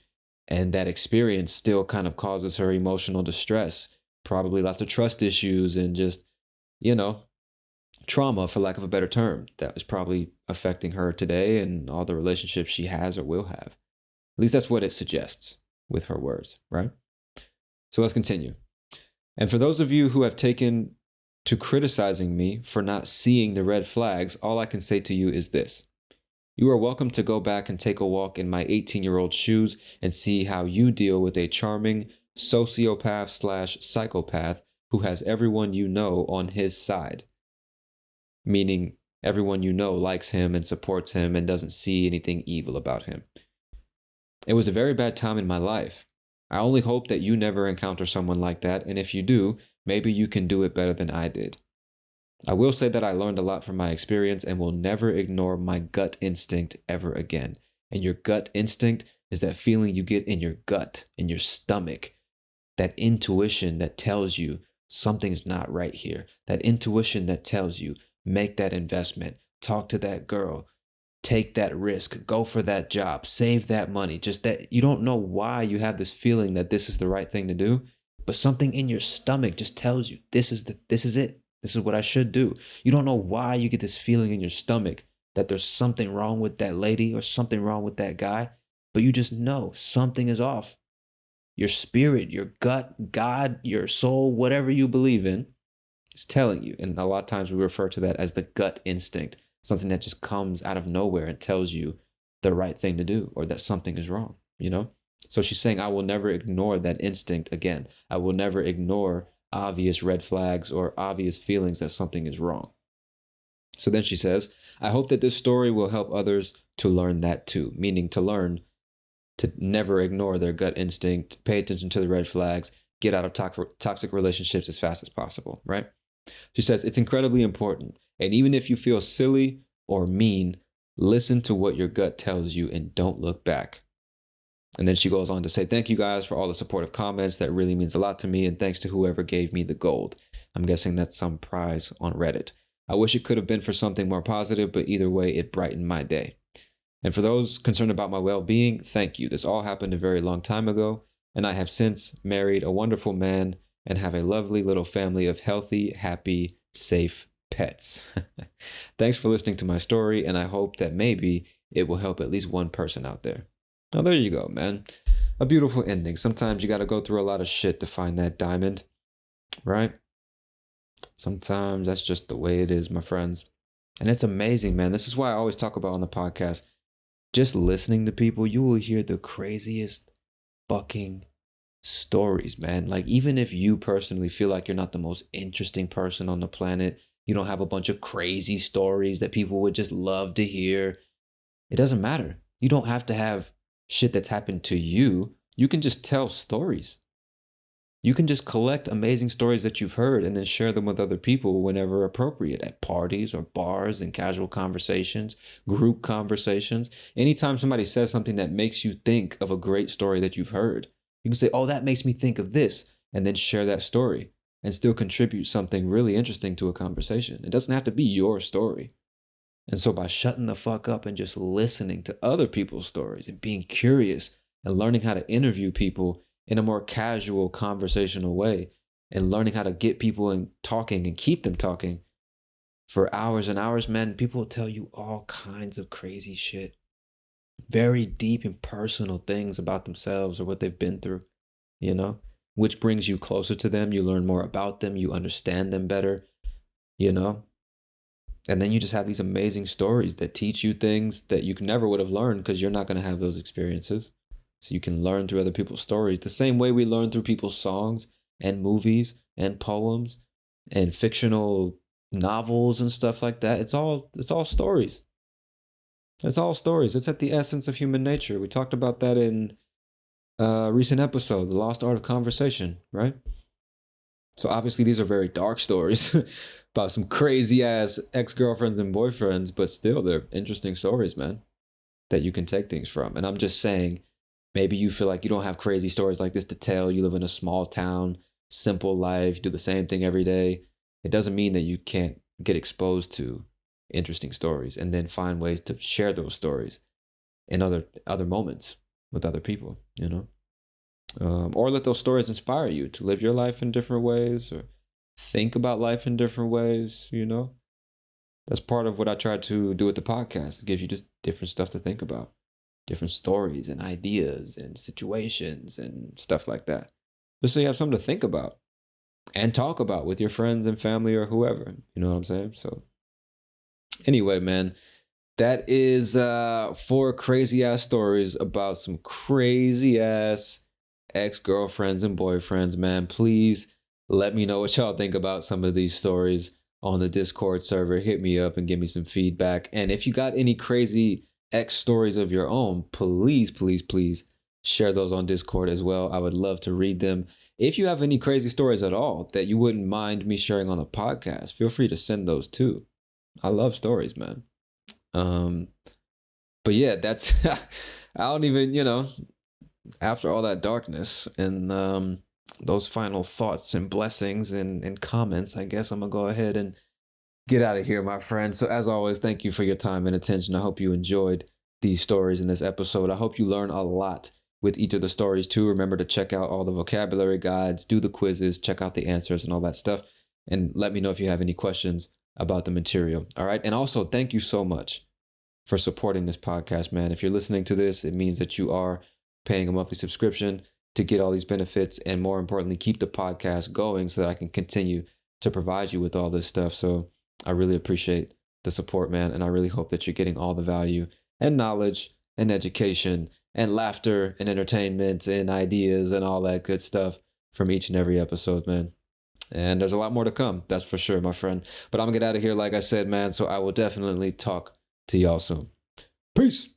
And that experience still kind of causes her emotional distress, probably lots of trust issues and just, you know, trauma, for lack of a better term, that is probably affecting her today and all the relationships she has or will have. At least that's what it suggests with her words, right? So let's continue. And for those of you who have taken to criticizing me for not seeing the red flags, all I can say to you is this. You are welcome to go back and take a walk in my 18-year-old shoes and see how you deal with a charming sociopath/psychopath who has everyone you know on his side. Meaning everyone you know likes him and supports him and doesn't see anything evil about him. It was a very bad time in my life. I only hope that you never encounter someone like that, and if you do, maybe you can do it better than I did. I will say that I learned a lot from my experience and will never ignore my gut instinct ever again. And your gut instinct is that feeling you get in your gut, in your stomach, that intuition that tells you something's not right here, that intuition that tells you make that investment, talk to that girl, take that risk, go for that job, save that money. Just that you don't know why you have this feeling that this is the right thing to do, but something in your stomach just tells you this is it. This is what I should do. You don't know why you get this feeling in your stomach that there's something wrong with that lady or something wrong with that guy, but you just know something is off. Your spirit, your gut, God, your soul, whatever you believe in, is telling you. And a lot of times we refer to that as the gut instinct. Something that just comes out of nowhere and tells you the right thing to do or that something is wrong, you know? So she's saying, I will never ignore that instinct again. I will never ignore obvious red flags or obvious feelings that something is wrong. So then she says, I hope that this story will help others to learn that too, meaning to learn to never ignore their gut instinct, pay attention to the red flags, get out of toxic relationships as fast as possible, right? She says, it's incredibly important. And even if you feel silly or mean, listen to what your gut tells you and don't look back. And then she goes on to say, thank you guys for all the supportive comments. That really means a lot to me. And thanks to whoever gave me the gold. I'm guessing that's some prize on Reddit. I wish it could have been for something more positive, but either way, it brightened my day. And for those concerned about my well-being, thank you. This all happened a very long time ago. And I have since married a wonderful man and have a lovely little family of healthy, happy, safe pets. Thanks for listening to my story, and I hope that maybe it will help at least one person out there. Now, there you go, man. A beautiful ending. Sometimes you got to go through a lot of shit to find that diamond, right? Sometimes that's just the way it is, my friends. And it's amazing, man. This is why I always talk about on the podcast. Just listening to people, you will hear the craziest fucking stories, man. Like, even if you personally feel like you're not the most interesting person on the planet, you don't have a bunch of crazy stories that people would just love to hear, it doesn't matter. You don't have to have shit that's happened to you. You can just tell stories. You can just collect amazing stories that you've heard and then share them with other people whenever appropriate, at parties or bars and casual conversations, group conversations. Anytime somebody says something that makes you think of a great story that you've heard, you can say, oh, that makes me think of this, and then share that story. and still contribute something really interesting to a conversation. It doesn't have to be your story. And so by shutting the fuck up and just listening to other people's stories and being curious and learning how to interview people in a more casual conversational way and learning how to get people in talking and keep them talking for hours and hours, man, people will tell you all kinds of crazy shit. Very deep and personal things about themselves or what they've been through, you know, which brings you closer to them. You learn more about them. You understand them better, you know. And then you just have these amazing stories that teach you things that you never would have learned because you're not going to have those experiences. So you can learn through other people's stories the same way we learn through people's songs and movies and poems and fictional novels and stuff like that. It's all stories. It's all stories. It's at the essence of human nature. We talked about that in a recent episode, The Lost Art of Conversation, right? So obviously these are very dark stories about some crazy ass ex-girlfriends and boyfriends, but still they're interesting stories, man, that you can take things from. And I'm just saying, maybe you feel like you don't have crazy stories like this to tell. You live in a small town, simple life, do the same thing every day. It doesn't mean that you can't get exposed to interesting stories and then find ways to share those stories in other moments with other people, you know. Or let those stories inspire you to live your life in different ways or think about life in different ways, you know. That's part of what I try to do with the podcast. It gives you just different stuff to think about, different stories and ideas and situations and stuff like that. Just so you have something to think about and talk about with your friends and family or whoever, you know what I'm saying? So anyway, man, that is 4 crazy ass stories about some crazy ass ex-girlfriends and boyfriends, man. Please let me know what y'all think about some of these stories on the Discord server. Hit me up and give me some feedback. And if you got any crazy ex stories of your own, please share those on Discord as well. I would love to read them. If you have any crazy stories at all that you wouldn't mind me sharing on the podcast, feel free to send those too. I love stories, man. But yeah, that's I don't even, you know, after all that darkness and those final thoughts and blessings and comments, I guess I'm gonna go ahead and get out of here, my friend. So as always, thank you for your time and attention. I hope you enjoyed these stories in this episode. I hope you learn a lot with each of the stories too. Remember to check out all the vocabulary guides, do the quizzes, check out the answers and all that stuff. And let me know if you have any questions about the material. All right. And also, thank you so much for supporting this podcast, man. If you're listening to this, it means that you are paying a monthly subscription to get all these benefits and, more importantly, keep the podcast going so that I can continue to provide you with all this stuff. So I really appreciate the support, man. And I really hope that you're getting all the value and knowledge and education and laughter and entertainment and ideas and all that good stuff from each and every episode, man. And there's a lot more to come. That's for sure, my friend. But I'm gonna get out of here, like I said, man. So I will definitely talk to y'all soon. Peace.